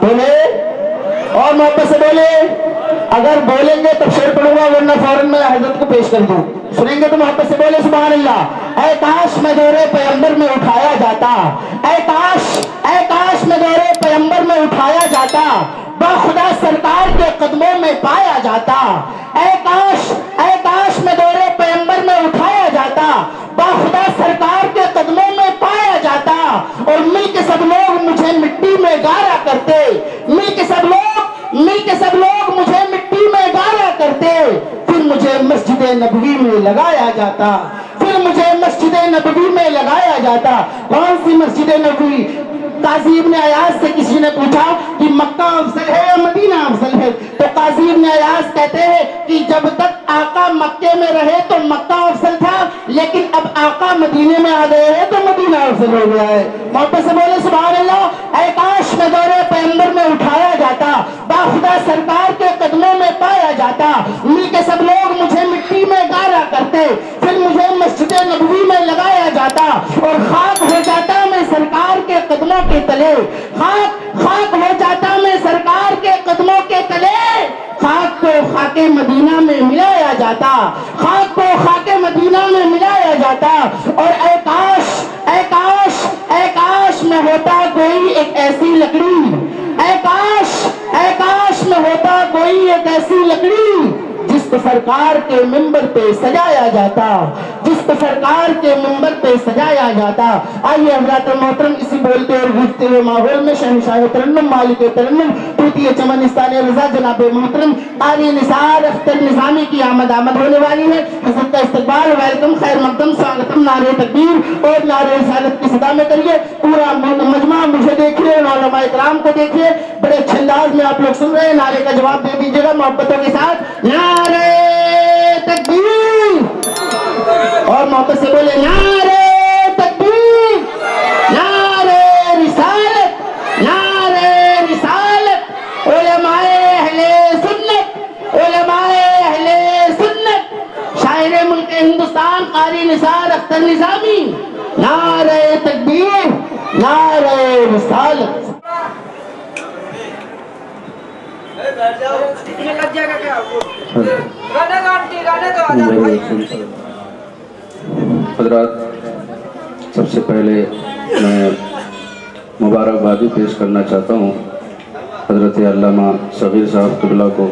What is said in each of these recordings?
बोले और मोहब्बत से बोले। अगर बोलेंगे तब शेर पढ़ूंगा, वरना फौरन मैं हजरत को पेश कर दूं। सुनेंगे तो मोहब्बत से बोले सुभान अल्लाह। ऐ काश मैं दौरे पैगंबर में उठाया जाता, ऐ काश मैं दौरे पैगंबर में उठाया जाता, बाखुदा सरकार के कदमों में पाया जाता। ऐ काश मैं दौरे पैगंबर में उठाया जाता, बाखुदा सरकार के कदमों में पाया जाता। और मिलके सब लोग मुझे मिट्टी में गारा करते, मिलके सब लोग मुझे मिट्टी में गारा करते। फिर मुझे मस्जिद नबवी में लगाया जाता, फिर मुझे मस्जिद नबवी में लगाया जाता। कौन सी मस्जिद नबवी? काजी इब्न अयाज से किसी ने पूछा कि मक्का अफजल है या मदीना अफजल है, तो काजी इब्न अयाज कहते हैं कि जब तक आका मक्के में रहे तो मक्का अफजल था, लेकिन अब आका मदीने में आ गए हैं तो मदीना अफजल हो गया है। मोहब्बत से बोले सुभान अल्लाह। ऐ काश मैं दौरे पैगंबर में उठाया जाता, बाखुदा सरकार के कदमों में पाया जाता। मिलके सब लोग मुझे मिट्टी में गारा करते, फिर मुझे मस्जिद नबवी में लगाया जाता और खाक हो जाता मैं सरकार के कदमों के तले। खाक हो जाता मैं सरकार के कदमों के तले। खाक को खाके मदीना में मिलाया जाता, खाक को खाके मदीना में मिलाया जाता। और ऐ काश में होता कोई एक ऐसी लकड़ी, ऐ काश में होता कोई एक ऐसी लकड़ी जिसको सरकार के मिंबर पे सजाया जाता, जिसको सरकार के मिंबर पे सजाया जाता। आइए हज़रात मोहतरम इसी बोलते और गूंजते हुए माहौल में शहंशाह तरन्नुम मालिक तरन्नुम तूती चमनिस्तान रज़ा जनाब मोहतरम क़ारी निसार अख्तर निज़ामी की आमद होने वाली है। हज़रत का इस्तकबाल, वेलकम, खैर मक़दम, स्वागतम, नारे तकबीर और नारे रिसालत की सदा में करिए। पूरा मजमा मुझे देखिए, उलमाए किराम को देखिए, बड़े अच्छे अंदाज में आप लोग सुन रहे हैं। नारे का जवाब दे दीजिएगा मोहब्बतों के साथ। नारे तकबीर और मोहब्बत से बोले नारे तकबीर, नारे रिसालत, नारे रिसालत। उलमाए अहले सुन्नत, उलमाए अहले सुन्नत, शायर मुल्क हिंदुस्तान क़ारी निसार अख्तर निज़ामी, नारे तकबीर, नारे रिसालत। हज़रात, सबसे पहले मैं मुबारकबादी पेश करना चाहता हूँ हज़रत अल्लामा सग़ीर साहब क़िबला को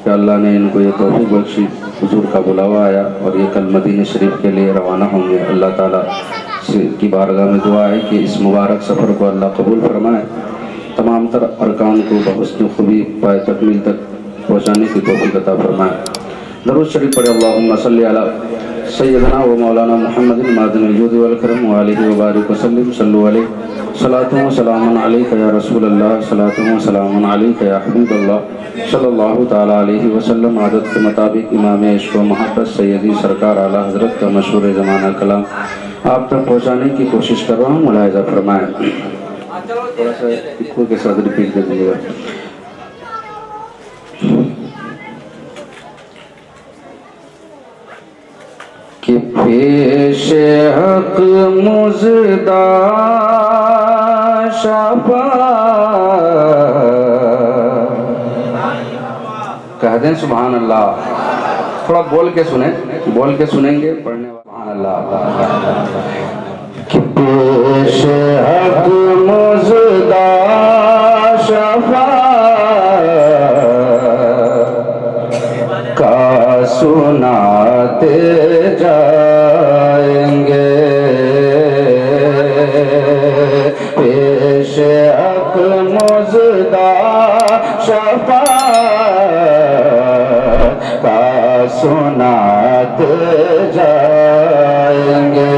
कि अल्लाह ने इनको ये तौफ़ीक़ बख्शी, हुज़ूर का बुलावा आया और ये कल मदीने शरीफ के लिए रवाना होंगे। अल्लाह ताला से की बारगाह में दुआ है कि इस मुबारक सफ़र को अल्लाह कबूल फरमाए, तमाम तर अरकान को बहुस्न खूबी पाए तकमील तक पहुँचाने की तौफ़ीक़ अता फरमाए। दरूद शरीफ पढ़े। अल्लाहुम्मा सल्ली अला सय्यदना व मौलाना मुहम्मदिन मादिनिल जुद वल करम व आलिहि व बारिक व सल्लिम सल्लु अलैहि सलातु व सलामुन अलैका या रसूल अल्लाह, सलातु व सलामुन अलैका या हबीब अल्लाह सल्लल्लाहु तआला अलैहि वसल्लम। आदत के मुताबिक इमाम इश्क़ व मोहब्बत सैयदी सरकार आला हज़रत का मशहूर ज़माना कलाम आप तक पहुँचाने की कोशिश कर रहा हूँ, मुलाहिज़ा फरमाएँ। थोड़ा सा इक्को के साथ रिपीट कर दीजिएगा। कि पेश हक मुज़दा शफा कह दें सुभान अल्लाह। थोड़ा बोल के सुने, बोल के सुनेंगे पढ़ने सुभान अल्लाह। कि पेश हक मुज़दा शफा का सुनाते जाएंगे, पेश हक मुज़दा शफा का सुनाते जाएंगे।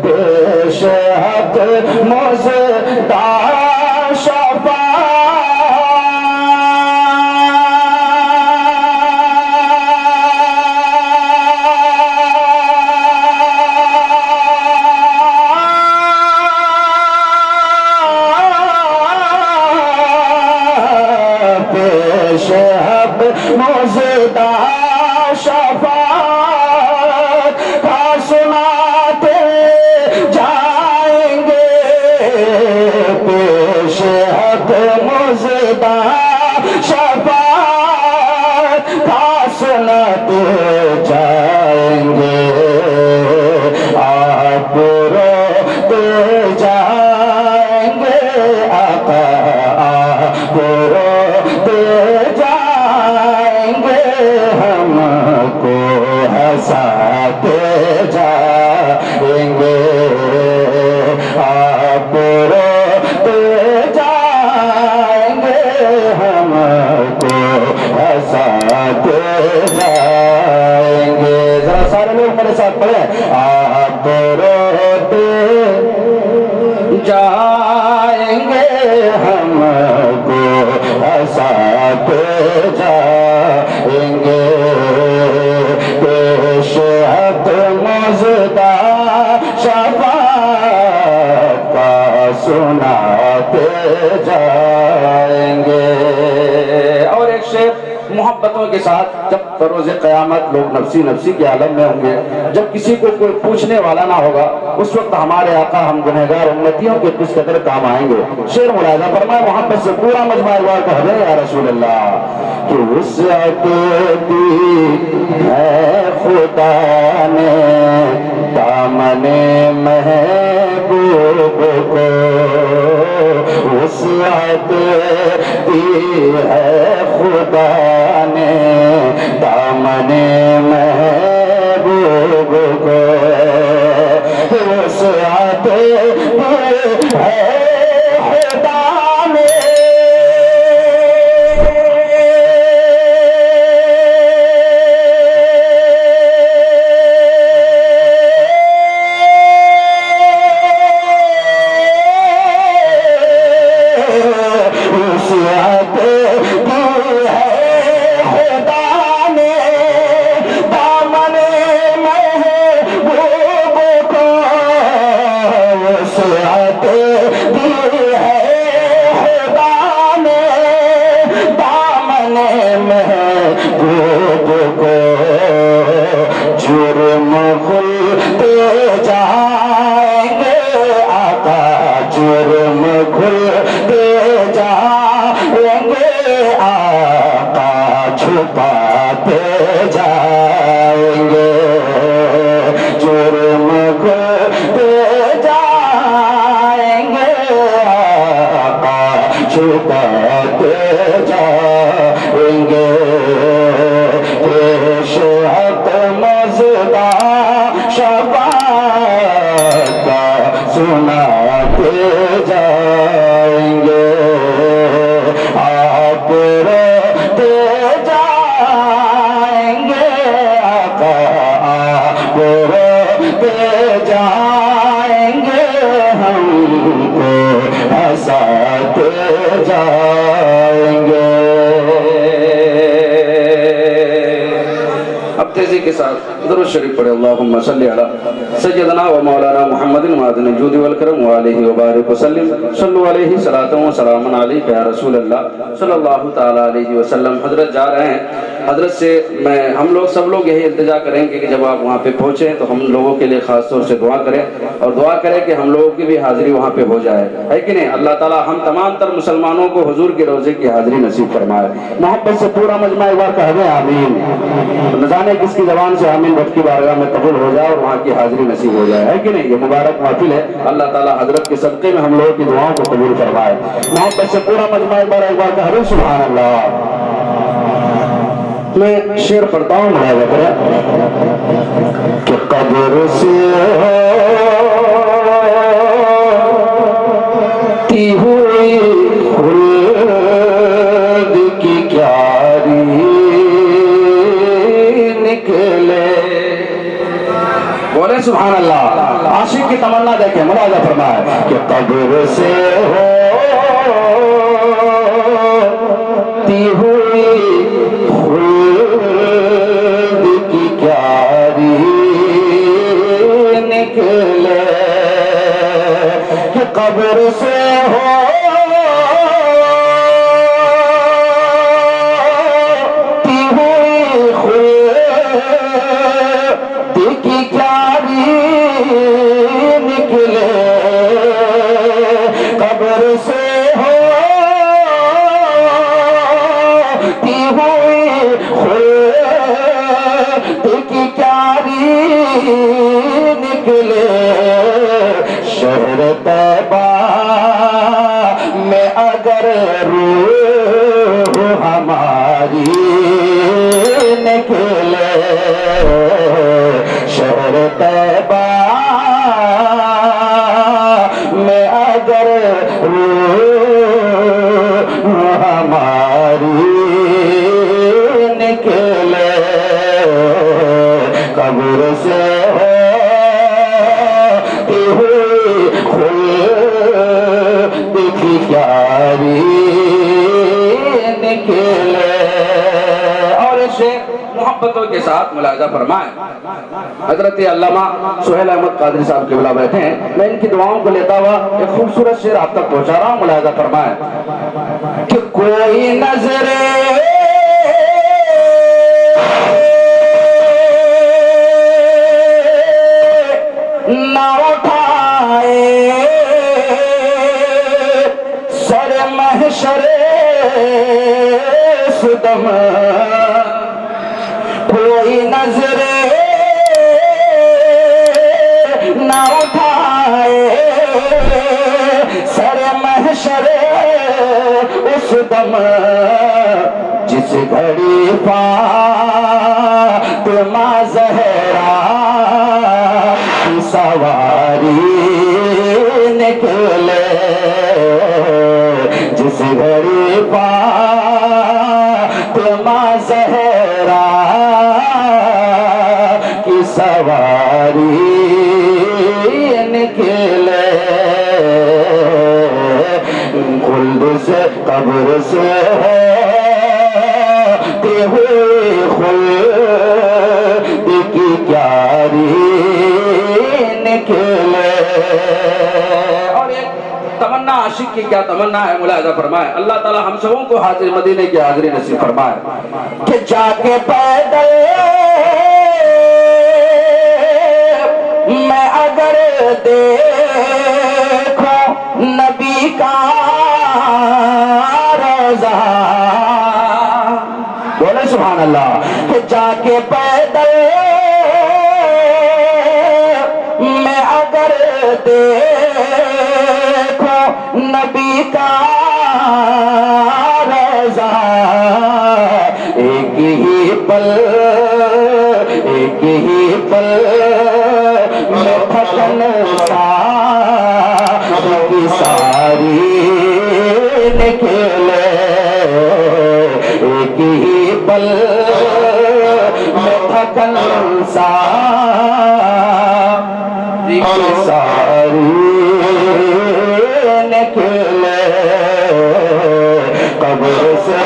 पेश हक मुज़दा शफा मुज़दा शफ़ाअत का सुनाते जाएंगे, हंसाते जाएंगे, पेश हक मुजदा शफाअत का सुनाते जाएंगे। और एक शेर मोहब्बतों के साथ, जब बरोज़े क़यामत लोग नफसी नफसी के आलम में होंगे, जब किसी को कोई पूछने वाला ना होगा, उस वक्त हमारे आका हम गुनहगार उम्मतियों के किस कदर काम आएंगे। शेर मुलाहिज़ा फरमाए, मोहब्बत से पूरा मजमा एक बार कह दे या रसूल अल्लाह कि वुसअत दी है खुदा ने दामने महबूब को, वुसअत दी है खुदा ने दामने महबूब को, वुसअत दी है खुदा ने जुर्म खुलते जाएंगे आका, जुर्म खुलते जाएंगे आका, छुपाते जाएंगे, जुर्म खुलते जाएंगे आका, छुपाते जाएंगे, पेश हक मज़दा शफ़ाअत का सुनाते जाएंगे, आप रोते जाएंगे आका, आप रोते जाएंगे, हमको हंसाते जाएंगे। अब तेजी के साथ दुरूद शरीफ पढ़े, अल्लाहुम्मा सल्ली अला सय्यदना व मौलाना मुहम्मदिन मादिन जूद वल करम व आलिहि व बारिक व सल्लिम, सल्लु अलैहि सलातन व सलामन अलैका या रसूल अल्लाह सल्लल्लाहु तआला अलैहि वसल्लम। हजरत जा रहे हैं, हजरत से मैं हम लोग सब लोग यही इल्तिजा करेंगे कि जब आप वहाँ पे पहुँचे तो हम लोगों के लिए खास तौर से दुआ करें और दुआ करें कि हम लोगों की भी हाजिरी वहाँ पे हो जाए, है कि नहीं। अल्लाह ताला हम तमाम तर मुसलमानों को हुजूर के रोज़े की हाजिरी नसीब फरमाए। मोहब्बत से पूरा मजमा एक बार कह दें आमीन। न जाने किसकी ज़बान से आमीन रब की बारगाह में कबूल हो जाए और वहाँ की हाजिरी नसीब हो जाए, है कि नहीं। ये मुबारक महफिल है, अल्लाह ताला हजरत के सदक़े में हम लोगों की दुआओं को कबूल फरमाए। मोहब्बत से पूरा मजमा एक बार कह दें सुभान अल्लाह। मैं शेर पढ़ता हूँ मुलाहिज़ा करें कि कब्र से होती हुई खुल्द की क्यारी निकले। बोले सुभान अल्लाह। आशिक की तमन्ना देखें, मुलाहिज़ा फरमाए कि कब्र से होती हुई निकले कि कब्र से होती हुई खुल्द की क्यारी निकले, कब्र से होती हुई खुल्द की क्यारी निकले। शहर तैबा में अगर रूह हमारी निकले, शहर तैबा में अगर रूह हमारी निकले, कब्र से محبتوں کے ساتھ ملاحظہ فرمائیں. حضرت علامہ سہیل احمد قادری صاحب قبلہ بیٹھے ہیں. میں ان کی دعاؤں کو لیتا ہوا ایک خوبصورت شعر آپ تک پہنچا رہا ہوں, ملاحظہ فرمائیں کہ کوئی نظر نہ اٹھائے سر محشر صدم, کوئی نظر نہ اٹھائے سر محشر اس دم, جس گھڑی فاطمہ زہرا کی سواری نکلے, جس گھڑی فاطمہ زہرا کی سواری نکلے, خلد سے قبر سے ہوتے ہوئے خلد کی کیاری نکلے. اور ایک تمنا عاشق کی کیا تمنا ہے, ملاحظہ فرمائے. اللہ تعالی ہم سبوں کو حاضر مدینے کی حاضری نصیب فرمائے کہ جا کے پیدل میں اگر دیکھوں نبی کا روزہ, بولے سبحان اللہ, کہ جا کے پیدل میں اگر دیکھوں نبی کا روزہ, ایک ہی پل میں تھکن ساری ساری نکلے, ایک ہی پل میں تھکن ساری ساری نکلے, قبر سے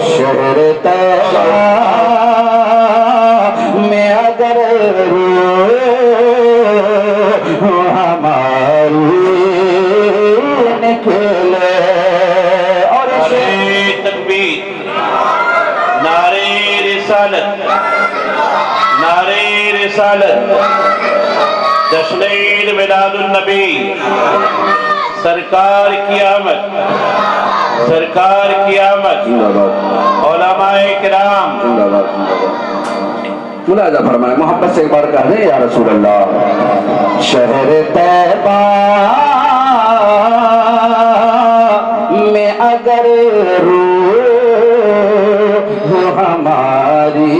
شہر طیبہ میں اگر روح ہماری نکلے. اور نعرے تکبیر, نعرے رسالت, نعرے رسالت, جشن عید میلاد النبی, سرکار کی آمد, سرکار کی آمد, علماء کرام. ملاحظہ فرمائے, محبت سے ایک بار کہہ دیں یا رسول اللہ. شہر طیبہ میں اگر روح ہماری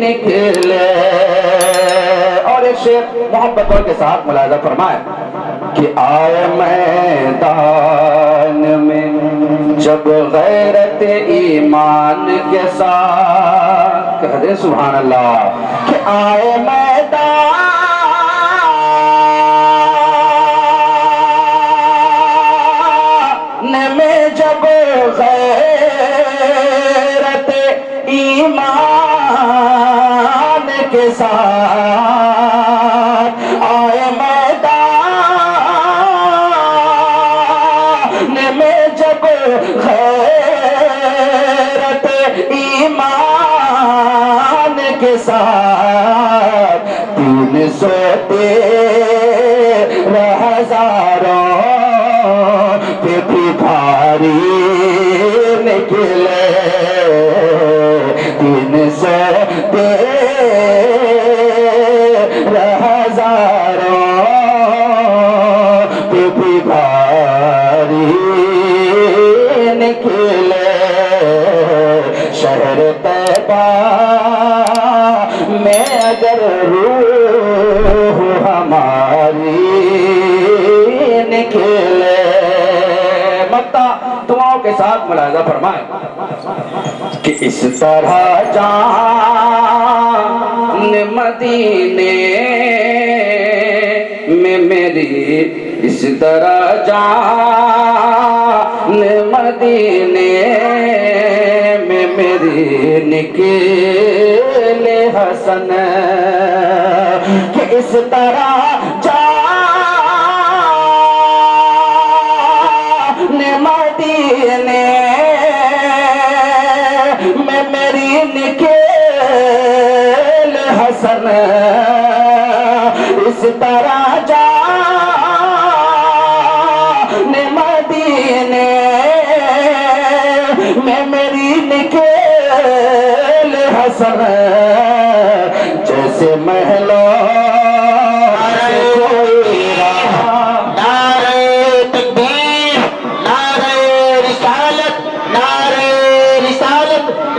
نکلے. اور ایک شعر محبتوں کے ساتھ ملاحظہ فرمائے کہ آئے میدان میں جب غیرت ایمان کے ساتھ, کہہ دیں سبحان اللہ, کہ آئے میدان میں جب غیرت ایمان کے ساتھ, آئے میدان میں جب غیرت ایمان کے ساتھ, 313,000 پہ بھی بھاری نکلے, 313,000 پہ بھی بھاری نکلے. شہر طیبہ میں اگر روح ہماری نکلے. مکہ دعاؤں کے ساتھ ملاحظہ فرمائیں کہ اس طرح جان مدینے میں میری، اس طرح جان مدینے میں میری نکلے حسن، کہ اس طرح جان مدینے میں میری نکل حسن، اس طرح جان مدینے میں میری نکل حسن، جیسے محلوں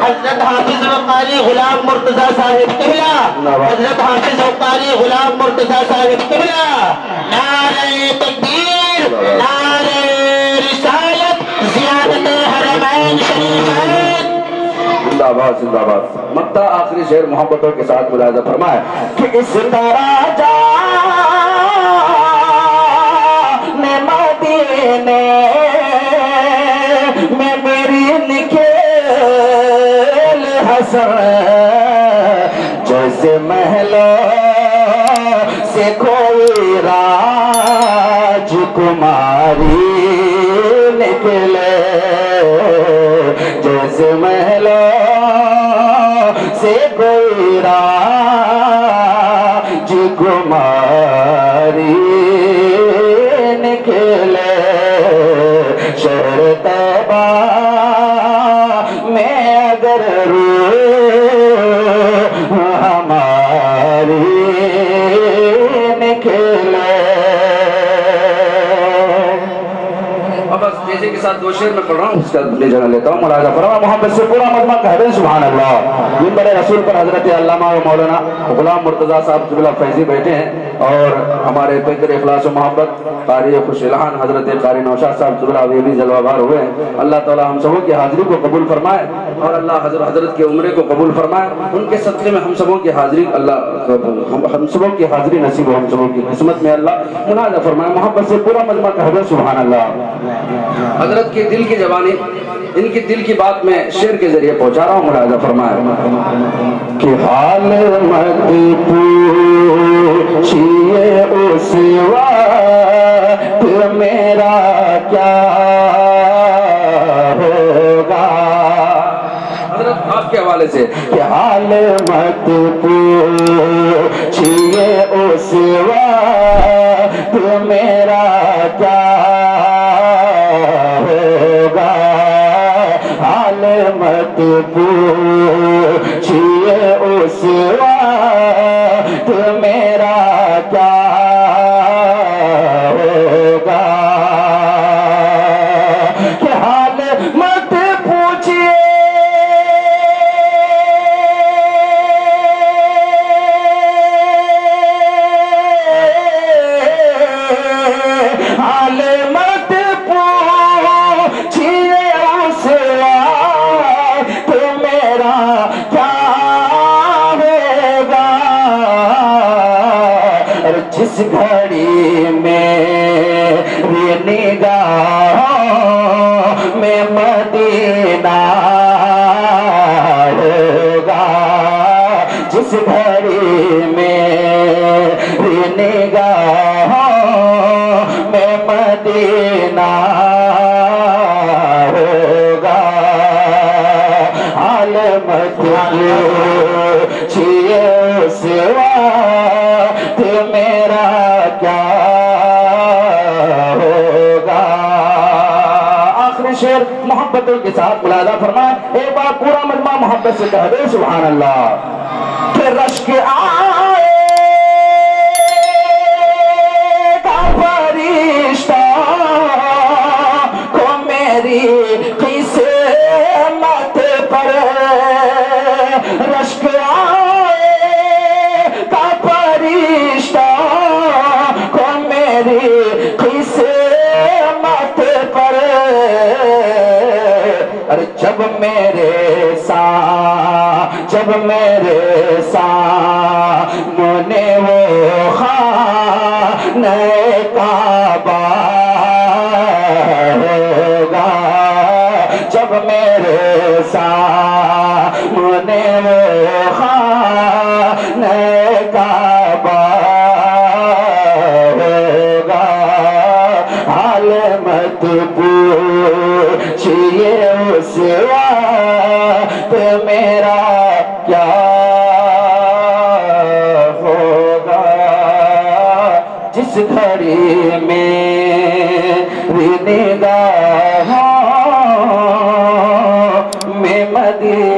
حضرت حافظ وقاری غلام مرتضی صاحب قبلہ، حضرت حافظ وقاری غلام مرتضی صاحب قبلہ، نعرہ تکبیر، نعرہ رسالت، زیارت حرمین شریفین۔ زندہ باد زندہ باد۔ مقطع آخری شعر محبتوں کے ساتھ ملاحظہ فرمائے کہ اس طرح جان مدینے میں میری نکل حسن، جیسے محلوں سے کوئی راج کماری نکلے، جیسے محلوں سے کوئی راج کماری نکلے، شہر طیبہ میں اگر روح ہماری نکلے۔ اب بس تیزی کے ساتھ دو شعر میں پڑھ رہا ہوں، اس کا اپنی جگہ لیتا ہوں۔ ملاحظہ فرما محبت سے پورا مجمع کہہ دیں سبحان اللہ۔ منبر رسول پر حضرت علامہ و مولانا غلام مرتضیٰ صاحب قبلہ فیضی بیٹھے ہیں، اور ہمارے پیکر اخلاص و محبت قاری خوش الہان حضرت قاری نوشاد صاحب قبلہ ابھی بھی جلوہ بار ہوئے ہیں۔ اللہ تعالیٰ ہم سبوں کی حاضری کو قبول فرمائے، اور اللہ حضرت کے عمرے کو قبول فرمائے۔ ان کے صدقے میں ہم سبوں کی حاضری اللہ ہم سبوں کی حاضری نصیب ہو، ہم سبوں کی قسمت میں اللہ منازع فرمائے۔ محبت سے پورا مجمع کہہ دیں سبحان اللہ۔ حضرت کے دل کی زبانی، ان کی دل کی بات میں شعر کے ذریعے پہنچا رہا ہوں، ملاحظہ فرمائے کہ حال مت پوچھئے اس وقت میرا کیا ہوگا، حضرت آپ کے حوالے سے کہ حال مت پوچھئے اس وقت میرا کیا ہوگا، حال مت پوچھئے اس وقت میرا کیا ہوگا، کہ حال مت پوچھئے حال مت پوچھئے اس وقت میرا کیا ہوگا، اور جس گھڑی میری نگاہوں میں مدینہ ہوگا، جس گھڑی میری نگاہوں میں مدینہ ہوگا، حال مت پوچھئے اس وقت میرا کیا ہوگا۔ آخری شعر محبتوں کے ساتھ ملاحظہ فرمائے، ایک بار پورا مجمع محبت سے کہہ دے سبحان اللہ، کہ رشک آئے گا فرشتہ کو میری قسمت پر، رشک آئے گا فرشتہ کو میری قسمت پر، اور جب میرے سامنے جب میرے سامنے وہ خانہ کعبہ ہوگا جب میرے سامنے وہ خانہ کعبہ ہوگا حال مت پوچھئے اس وقت میرا کیا ہوگا جس گھڑی میری نگاہوں میں مدینہ